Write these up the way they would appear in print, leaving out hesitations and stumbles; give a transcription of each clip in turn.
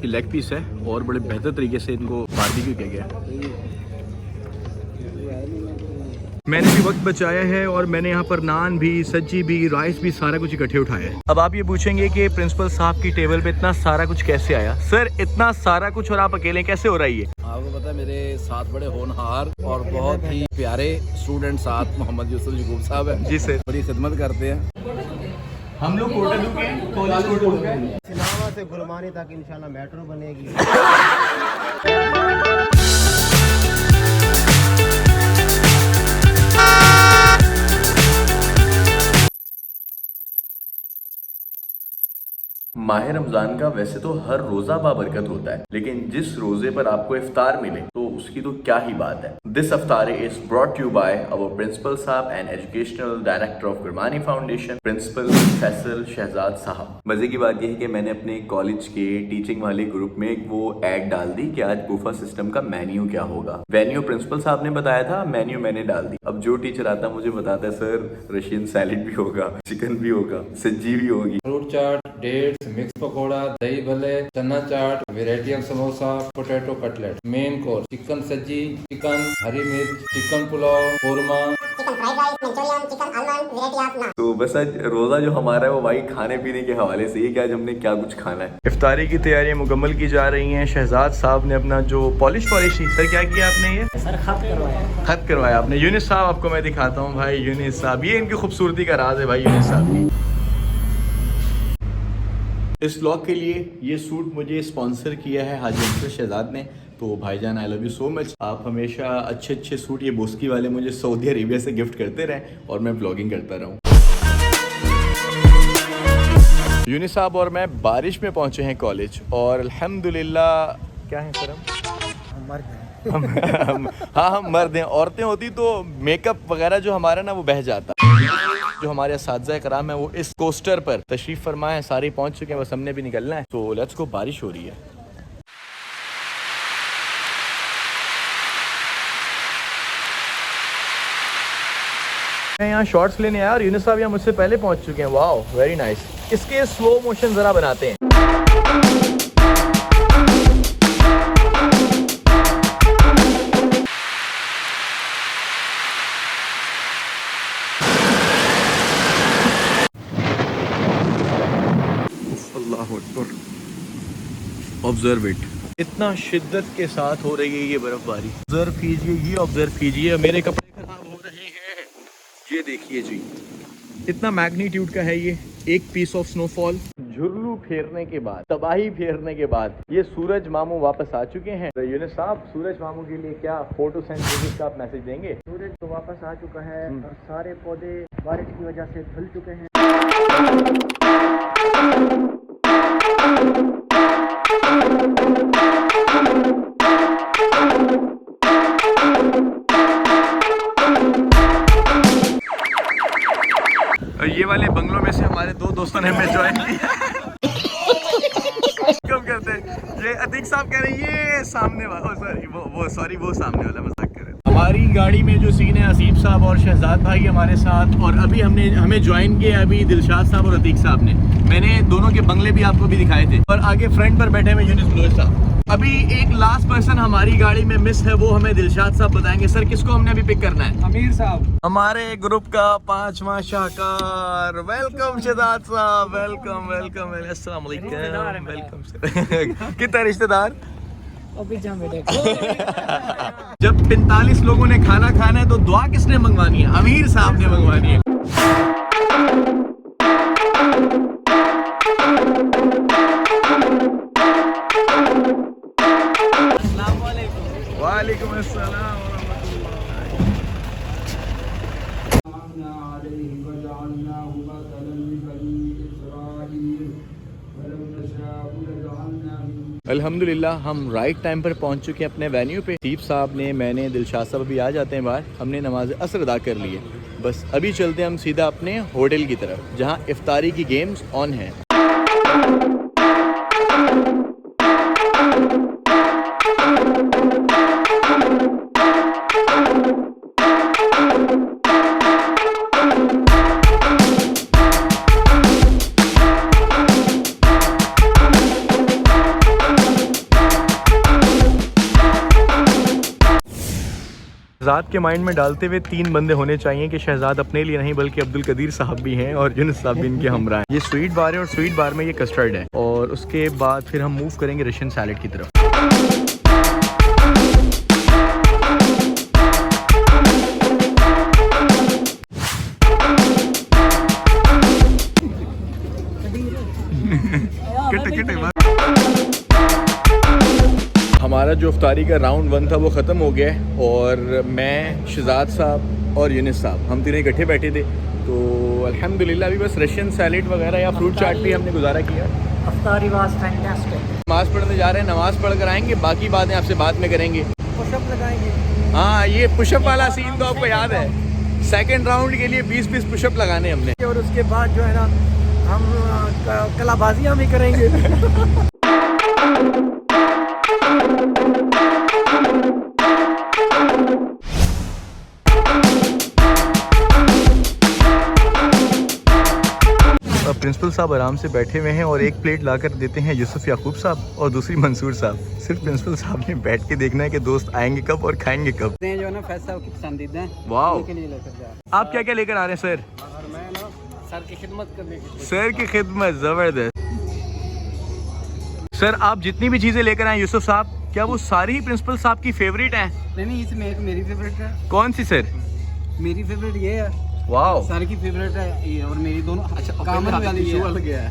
Leg piece है और बड़े बेहतर तरीके से इनको बारबेक्यू किया गया है। मैंने भी वक्त बचाया है और मैंने यहाँ पर नान भी, सब्जी भी, राइस भी, सारा कुछ इकट्ठे उठाया है। अब आप ये पूछेंगे कि प्रिंसिपल साहब की टेबल पे इतना सारा कुछ कैसे आया। सर इतना सारा कुछ और आप अकेले कैसे हो रहा है ये? आपको पता है मेरे साथ बड़े होनहार और बहुत ही प्यारे स्टूडेंट साथ मोहम्मद यूसुफ यकूब साहब है जी सर, बड़ी खिदमत करते हैं। हम लोग कोटा के कॉलेज सिलावा से गुलमानी तक इंशाल्लाह मेट्रो बनेगी। माह रमजान का वैसे तो हर रोजा बाबरकत होता है, लेकिन जिस रोजे पर आपको इफ्तार मिले तो उसकी तो क्या ही बात है। दिस इफ्तार is brought you by our principal साहब and educational director of Gurmani foundation, principal Faisal Shahzad साहब। मजे की बात यह है कि मैंने अपने कॉलेज के टीचिंग वाले ग्रुप में एक वो एड डाल दी कि आज बुफा सिस्टम का मेन्यू क्या होगा। वेन्यू प्रिंसिपल साहब ने बताया था, मेन्यू मैंने डाल दी। अब जो टीचर आता मुझे बताता है सर रशियन सैलेड भी होगा, चिकन भी होगा, सब्जी भी होगी, fruit chaat, dates, mix pakora, dahi bhalle, chana chaat, variety of samosa, potato cutlet, main course chicken सब्जी, चिकन हरी मिर्च, chicken pulao, korma, chicken fried rice, Manchurian, chicken almond, variety of naan. तो बस आज रोजा जो हमारा है वो भाई खाने पीने के हवाले से ही कि आज हमने क्या कुछ खाना है। इफ्तारी की तैयारियां मुकम्मल की जा रही हैं। शहजाद साहब ने अपना जो पॉलिश की, सर क्या किया आपने? ये सर खत करवाया आपने। यूनिस साहब आपको मैं दिखाता हूँ भाई, यूनिस साहब ये इनकी खूबसूरती का राज है भाई, यूनिस साहब की। इस व्लॉग के लिए ये सूट मुझे स्पॉन्सर किया है हाजी अंसर शहजाद ने। तो भाईजान I love you so much. आप हमेशा अच्छे अच्छे सूट ये बोस्की वाले मुझे सऊदी अरेबिया से गिफ्ट करते रहें और मैं ब्लॉगिंग करता रहूं। यूनिस साहब और मैं बारिश में पहुंचे हैं कॉलेज और अल्हम्दुलिल्लाह क्या है सर हम हम मर्द हैं। औरतें होती तो मेकअप वगैरह जो हमारा ना वो बह जाता। जो हमारे असातिज़ा कराम है वो इस कोस्टर पर तशरीफ फरमा है, सारे पहुंच चुके हैं, बस हमने भी निकलना है। तो लेट्स गो, बारिश हो रही है। मैं यहाँ शॉर्ट्स लेने आया और यूनिस साहब यहाँ मुझसे पहले पहुंच चुके हैं। Wow very nice. इसके स्लो मोशन जरा बनाते हैं। ऑब्जर्व इट, इतना शिद्दत के साथ हो रही है ये बर्फबारी। ऑब्जर्व कीजिए, ये ऑब्जर्व कीजिए, मेरे कपड़े खराब हो रहे हैं। ये देखिए जी, इतना मैग्नीट्यूड का है ये एक पीस ऑफ स्नोफॉल। झुर्लू फेरने के बाद, तबाही फेरने के बाद ये सूरज मामू वापस आ चुके हैं। तो यूनिस साहब सूरज मामू के लिए क्या फोटोसिंथेसिस का आप मैसेज देंगे? सूरज तो वापस आ चुका है और सारे पौधे बारिश की वजह से धुल चुके हैं। ये वाले बंगलों में से हमारे दो दोस्तों ने हमें ज्वाइन किया। कब करते हैं ये अतीक साहब कह रहे हैं ये सामने वाला, वो सामने वाला, मजाक कर रहे हैं। हमारी गाड़ी में जो सीन है, असीम साहब और शहजाद भाई हमारे साथ, और अभी हमें ज्वाइन किया अभी दिलशाद साहब और अतीक साहब ने। मैंने दोनों के बंगले भी आपको भी दिखाए थे और आगे फ्रंट पर बैठे हुए यूनिस ब्लोच साहब। अभी एक लास्ट पर्सन हमारी गाड़ी में मिस है, वो हमें दिलशाद साहब बताएंगे। सर किसको हमने अभी पिक करना है? अमीर साहब, हमारे ग्रुप का 5वां शाहकार। वेलकम शहजाद साहब, वेलकम वेलकम, अस्सलाम वालेकुम, वेलकम सर। कितना रिश्तेदार? जब 45 लोगों ने खाना खाना है तो दुआ किसने मंगवानी है? अमीर साहब ने मंगवानी है। वालेकुम अस्सलाम अल्हम्दुलिल्लाह हम राइट टाइम पर पहुंच चुके हैं अपने वेन्यू पे। तीप साहब ने, मैंने, दिलशाद साहब अभी आ जाते हैं बाहर। हमने नमाज असर अदा कर ली है, बस अभी चलते हैं हम सीधा अपने होटल की तरफ जहां इफ्तारी की गेम्स ऑन हैं। शहजाद के माइंड में डालते हुए 3 बंदे होने चाहिए कि शहजाद अपने लिए नहीं बल्कि अब्दुल कदीर साहब भी हैं और यूनुस साहब भी इनके हमरा हैं। ये स्वीट बार है और स्वीट बार में ये कस्टर्ड है और उसके बाद फिर हम मूव करेंगे रशियन सैलेड की तरफ। हमारा जो इफ्तारी का राउंड 1 था वो ख़त्म हो गया है और मैं, शहजाद साहब और यूनुस साहब हम तीनों इकट्ठे बैठे थे। तो अल्हम्दुलिल्लाह अभी बस रशियन सैलेड वगैरह या फ्रूट चाट भी हमने गुजारा किया। अफ्तारी वाज फैंटास्टिक। नमाज़ पढ़ने जा रहे हैं, नमाज़ पढ़ कर आएंगे, बाकी बातें आपसे बाद में करेंगे। पुशअप लगाएंगे। हाँ, ये पुशअप वाला सीन तो आपको याद है, सेकेंड राउंड के लिए 20-20 पुशअप लगाने हमने। और उसके बाद जो है ना हम कलाबाजियाँ भी करेंगे। प्रिंसिपल साहब आराम से बैठे हुए हैं और एक प्लेट लाकर देते हैं यूसुफ याकूब साहब और दूसरी मंसूर साहब। सिर्फ प्रिंसिपल साहब ने बैठ के देखना है कि दोस्त आएंगे कब और खाएंगे कब। जो है ना फैज साहब की पसंदीदा है, वाह, के लिए लेकर जा। आप क्या क्या लेकर आ रहे हैं सर? और मैं ना सर की खिदमत करने के लिए। सर की खिदमत, जबरदस्त। सर आप जितनी भी चीजें लेकर आए यूसुफ साहब, क्या वो सारी ही प्रिंसिपल साहब की फेवरेट हैं? नहीं, इसमें एक मेरी फेवरेट है। कौन सी सर? मेरी फेवरेट ये है, वाह। सर की फेवरेट है ये, और मेरी दोनों कामन वाली है।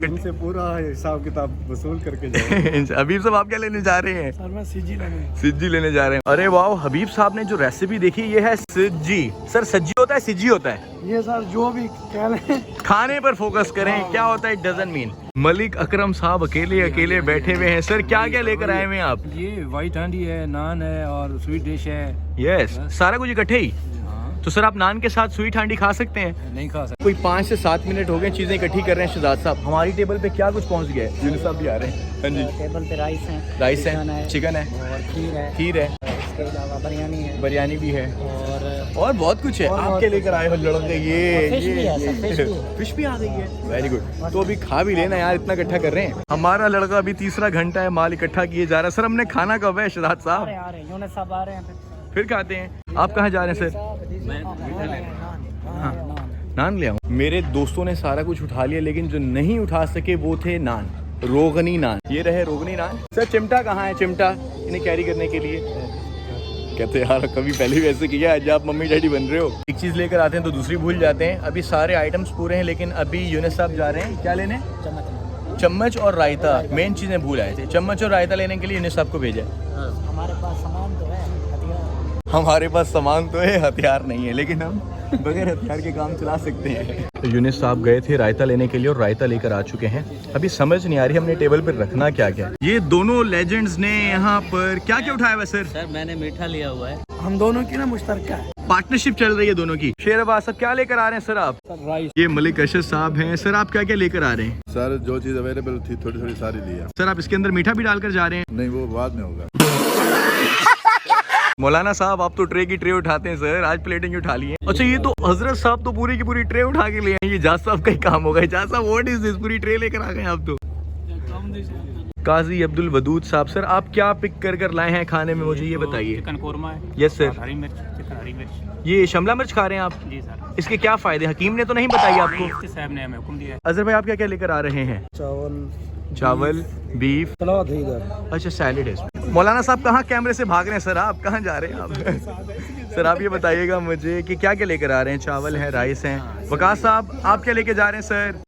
इनसे पूरा हिसाब किताब वसूल करके जाए। हबीब साहब आप क्या लेने जा रहे हैं? सर मैं सिज्जी लेने जा रहे हैं। अरे वाह, हबीब साहब ने जो रेसिपी देखी ये है सिज्जी। सर सज्जी होता है सिज्जी होता है? ये सर जो भी कह रहे हैं खाने पर फोकस करें, क्या होता है डजंट मीन। मलिक अकरम साहब अकेले बैठे हुए हैं। सर क्या क्या लेकर आए हुए हैं आप? ये वाइट हांडी है, नान है और स्वीट डिश है। यस, सारा कुछ इकट्ठे ही। तो सर आप नान के साथ स्वीट हांडी खा सकते हैं? नहीं खा सकते। कोई 5 से 7 मिनट हो गए, चीजें इकट्ठी कर रहे हैं शहजाद साहब। हमारी टेबल पे क्या कुछ पहुंच गया है? यूनुस साहब भी आ रहे हैं। हाँ जी, टेबल पे राइस है, राइस है, चिकन है और खीर है, इसके अलावा बिरयानी है, बिरयानी भी है और बहुत कुछ है। आप क्या लेकर आए हो लड़के? ये फिश भी है सर, फिश भी है। फिश भी आ गई है, वेरी गुड। तो अभी खा भी लेना यार, इतना इकट्ठा कर रहे हैं। हमारा लड़का अभी तीसरा घंटा है, माल इकट्ठा किए जा रहा है। सर हमने खाना कब है शहजाद साहब? आ रहे हैं यूनुस साहब आ रहे हैं फिर खाते हैं। आप कहाँ जा रहे हैं सर? हाँ, नान ले आऊँ। मेरे दोस्तों ने सारा कुछ उठा लिया, लेकिन जो नहीं उठा सके वो थे नान, रोगनी नान। ये रहे रोगनी नान। सर चिमटा कहाँ है? चिमटा इन्हें कैरी करने के लिए। कहते यार कभी पहले भी ऐसे किया, आज आप मम्मी डैडी बन रहे हो। एक चीज़ लेकर आते हैं तो दूसरी भूल जाते हैं। अभी सारे आइटम्स पूरे हैं, लेकिन अभी यूनुस साहब जा रहे हैं क्या लेने? चम्मच और रायता। मेन चीज़ें भूल आए थे। चम्मच और रायता लेने के लिए यूनुस साहब को भेजा है। हमारे पास सामान तो है, हथियार। हमारे पास सामान तो है, हथियार नहीं है, लेकिन हम बगैर हथियार के काम चला सकते हैं। तो यूनुस साहब गए थे रायता लेने के लिए और रायता लेकर आ चुके हैं। अभी समझ नहीं आ रही हमने टेबल पर रखना क्या क्या। ये दोनों लेजेंड्स ने यहाँ पर क्या क्या उठाया हुआ सर? सर मैंने मीठा लिया हुआ है। हम दोनों की ना मुश्तरका है, पार्टनरशिप चल रही है दोनों की। शेर अब्बास साहब क्या लेकर आ रहे हैं सर आप? राइस। ये मलिक अशद साहब हैं। सर आप क्या क्या लेकर आ रहे हैं? सर जो चीज अवेलेबल थी थोड़ी थोड़ी सारी लिया। सर आप इसके अंदर मीठा भी डालकर जा रहे हैं? नहीं, वो बाद में होगा। मौलाना साहब आप तो ट्रे की ट्रे उठाते हैं सर, आज प्लेटिंग ही उठा ली है। अच्छा ये तो हजरत साहब तो पूरी की पूरी ट्रे उठा के ले आए। ये जाज साहब का ही काम होगा। जाज साहब व्हाट इज दिस, पूरी ट्रे लेकर आ गए आप तो। काजी अब्दुल वदूद साहब, सर आप क्या पिक कर लाए हैं खाने में, मुझे ये बताइए। चिकन कोरमा है। Yes sir. हरी मिर्च, चिकन हरी मिर्च। ये शिमला मिर्च खा रहे हैं आप? जी सर। इसके क्या फायदे? हकीम ने तो नहीं बताई आपको? इसके साहब ने हमें हुक्म दिया है। अजहर भाई आप क्या क्या लेकर आ रहे हैं? चावल, बीफ, सलाद है इधर। अच्छा सैलेड है इसमें। मौलाना साहब कहाँ कैमरे से भाग रहे हैं सर? आप कहाँ जा रहे हैं आप? सर आप ये बताइएगा मुझे कि क्या क्या लेकर आ रहे हैं? चावल है, राइस है। वकास साहब आप क्या लेकर जा रहे हैं सर?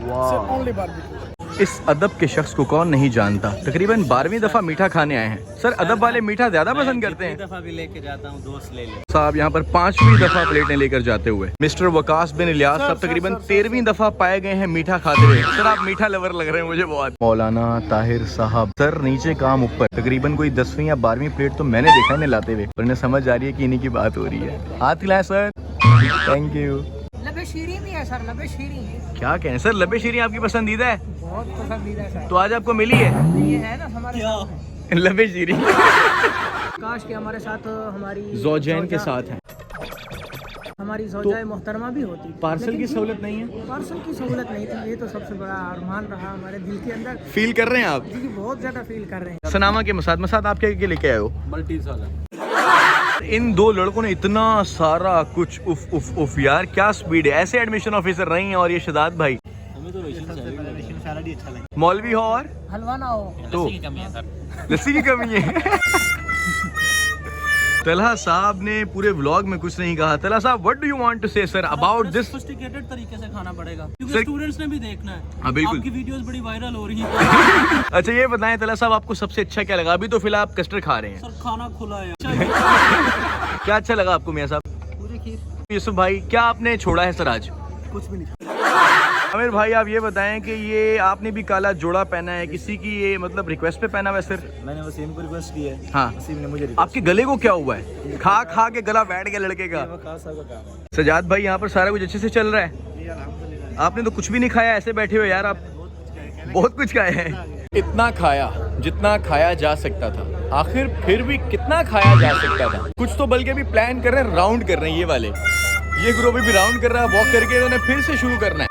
वाह, इस अदब के शख्स को कौन नहीं जानता। तकरीबन 12वीं दफा मीठा खाने आए हैं। सर अदब वाले मीठा ज्यादा पसंद करते हैं। दफा भी लेके जाता हूँ, दोस्त ले ले। साहब यहाँ पर 5वीं दफा प्लेटें लेकर जाते हुए। मिस्टर वकास बिन इलियास साहब तकरीबन 13वीं दफा पाए गए हैं मीठा खाते हुए। सर आप मीठा लवर लग रहे हैं मुझे बहुत। मौलाना ताहिर साहब, सर नीचे काम ऊपर। तकरीबन कोई 10वीं या 12वीं प्लेट तो मैंने देखा इन्हें लाते हुए, पर इन्हें समझ आ रही है कि इन्हीं की बात हो रही है। हाथ खिलाएं सर, थैंक यू। लबे शीरी भी है सर, लबे शीरी है। क्या कहें सर, लबे शीरी आपकी पसंदीदा है? बहुत पसंदीदा है। तो आज आपको मिली है? ये है ना हमारे लबे शीरी। काश के हमारे साथ हमारी ज़ौजैन के साथ है। हमारी ज़ौजाए मोहतरमा भी होती। पार्सल की सहूलत नहीं है? पार्सल की सहूलत नहीं थी, ये तो सबसे बड़ा अरमान रहा हमारे दिल के अंदर। फील कर रहे हैं आप? जी बहुत ज्यादा फील कर रहे हैं। सनामा के मसाद आप क्या लेके आए हो? मल्टी सालन। इन दो लड़कों ने इतना सारा कुछ उफ उफ उफ यार, क्या स्पीड है। ऐसे एडमिशन ऑफिसर रही हैं। और ये शदाद भाई, मौलवी हो और हलवा ना हो तो लस्सी की कमी है। तलहा साहब ने पूरे व्लॉग में कुछ नहीं कहा। तलहा साहब, what do you want to say sir about this? Sophisticated तरीके से खाना पड़ेगा क्योंकि सर- स्टूडेंट्स ने भी देखना है। हाँ, बिल्कुल। आपकी वीडियोस बड़ी वायरल हो रही हैं। अच्छा ये बताएं तलहा साहब, आपको सबसे अच्छा क्या लगा? अभी तो फिलहाल आप कस्टर्ड खा रहे हैं। सर खाना खुला है। क्या अच्छा लगा आपको मियां साहब? मुझे खीर यूसुफ भाई, क्या आपने छोड़ा है सर आज? कुछ भी नहीं। आमिर भाई, आप ये बताएं कि ये आपने भी काला जोड़ा पहना है, किसी की ये मतलब रिक्वेस्ट पे पहना हुआ है सर? मैंने वसीम को रिक्वेस्ट की है, हाँ, वसीम ने मुझे आपके गले को क्या हुआ है? खा खा के गला बैठ गया लड़के का। सजाद भाई, यहाँ पर सारा कुछ अच्छे से चल रहा है? आपने तो कुछ भी नहीं खाया, ऐसे बैठे हो यार आप। बहुत कुछ खाया है। इतना खाया जितना खाया जा सकता था, आखिर फिर भी कितना खाया जा सकता था। कुछ तो बल्कि भी प्लान कर रहे हैं, राउंड कर रहे हैं। ये वाले, ये ग्रुप भी राउंड कर रहा है, वॉक करके इन्होंने फिर से शुरू करना है।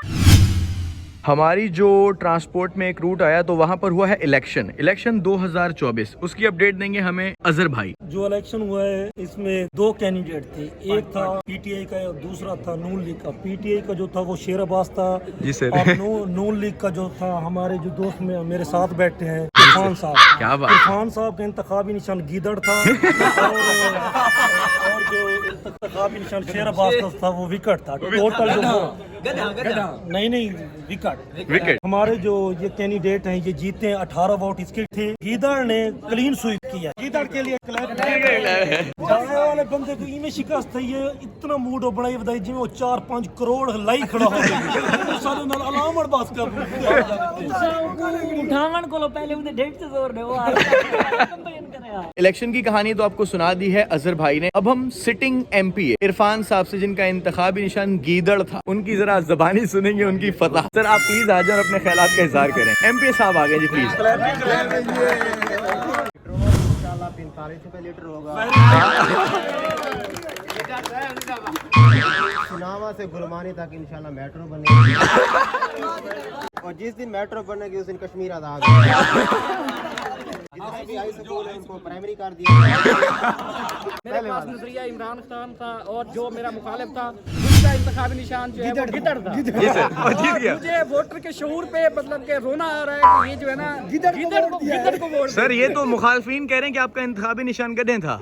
हमारी जो ट्रांसपोर्ट में एक रूट आया तो वहाँ पर हुआ है इलेक्शन 2024, उसकी अपडेट देंगे हमें अजहर भाई। जो इलेक्शन हुआ है इसमें दो कैंडिडेट थे, एक था पीटीआई का और दूसरा था नून लीग का। पीटीआई का जो था वो शेर अब्बास था जी सर। और नून लीग का जो था हमारे जो दोस्त में मेरे साथ बैठे हैं इरफान साहब। क्या बात। इरफान साहब का इंतखाबी निशान गीदड़ था और जो इंतखाबी निशान शेर अब्बास का था वो विकेट था। टोटल जो नहीं विकेट। हमारे जो ये कैंडिडेट हैं ये जीते हैं, 18 वोट इसके थे। गीदड़ ने क्लीन स्वीप किया। गीदड़ के लिए जाने वाले बंदे को इमे शिकस्त है। ये इतना मूड बनाई बताई जिम्मे वो 4-5 करोड़ लाई खड़ा हो गया। सारे नाल अलाम अरबाज का उठावन को लो पहले उन्हें डेट से जोर दे वो कंपेन करे यार। इलेक्शन की कहानी तो आपको सुना दी है अजहर भाई ने। अब हम सिटिंग एमपी इरफान साहब से, जिनका इंतखाबी निशान गीदड़ था, उनकी जरा जबानी सुनेंगे उनकी फतह। सर आप प्लीज आ जाओ और अपने ख्यालात का इजहार करें। एमपी साहब आ गए जी प्लीज। 45 रुपए लीटर होगा। सुनावा से गुलमानी तक इंशाल्लाह मेट्रो बनेगी और जिस दिन मेट्रो बनेगी उस दिन कश्मीर आजाद होगा। जितने भी हाई स्कूल है उनको प्राइमरी कर दिया। मेरे पास नजरिया इमरान खान था और जो मेरा मुखालिफ था उसका इंतखाबी निशान जो है वो गिदड़ था। और मुझे वोटर के शऊर पे मतलब के रोना आ रहा है कि ये जो है ना गिदड़ को वोट। सर ये तो मुखालफीन कह रहे हैं कि आपका इंतखाबी निशान गधे था।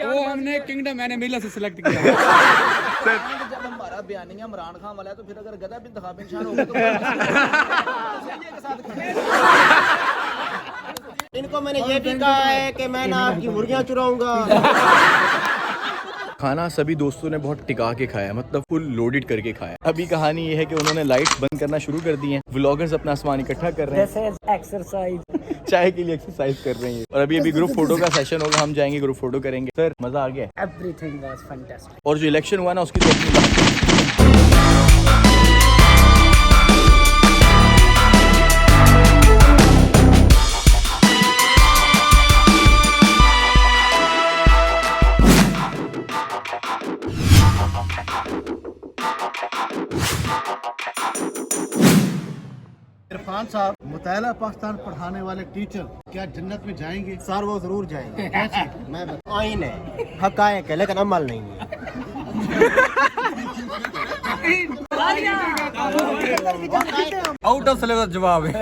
वो हमने किंगडम मैंने मिला से सिलेक्ट किया। जब हमारा बयानिया इमरान खान वाला है तो फिर अगर गधा भी इंतखाबी निशान होगा तो इनको मैंने ये भी कहा है कि मैं ना आपकी मुर्गियां चुराऊंगा। खाना सभी दोस्तों ने बहुत टिका के खाया, मतलब फुल लोडेड करके खाया। अभी कहानी ये है कि उन्होंने लाइट्स बंद करना शुरू कर दी हैं। व्लॉगर्स अपना सामान इकट्ठा कर रहे हैं, एक्सरसाइज चाय के लिए एक्सरसाइज कर रही हैं। और अभी ग्रुप फोटो का सेशन होगा, हम जाएंगे ग्रुप फोटो करेंगे। सर मजा आ गया। Everything was fantastic. और जो इलेक्शन हुआ ना उसकी तो अपनी बात है। इरफान साहब, मुताला पाकिस्तान पढ़ाने वाले टीचर क्या जन्नत में जाएंगे? सर वो जरूर जाएंगे। मैं आइन है, हकायक है, लेकिन अमल नहीं है। आउट ऑफ सिलेबस जवाब है।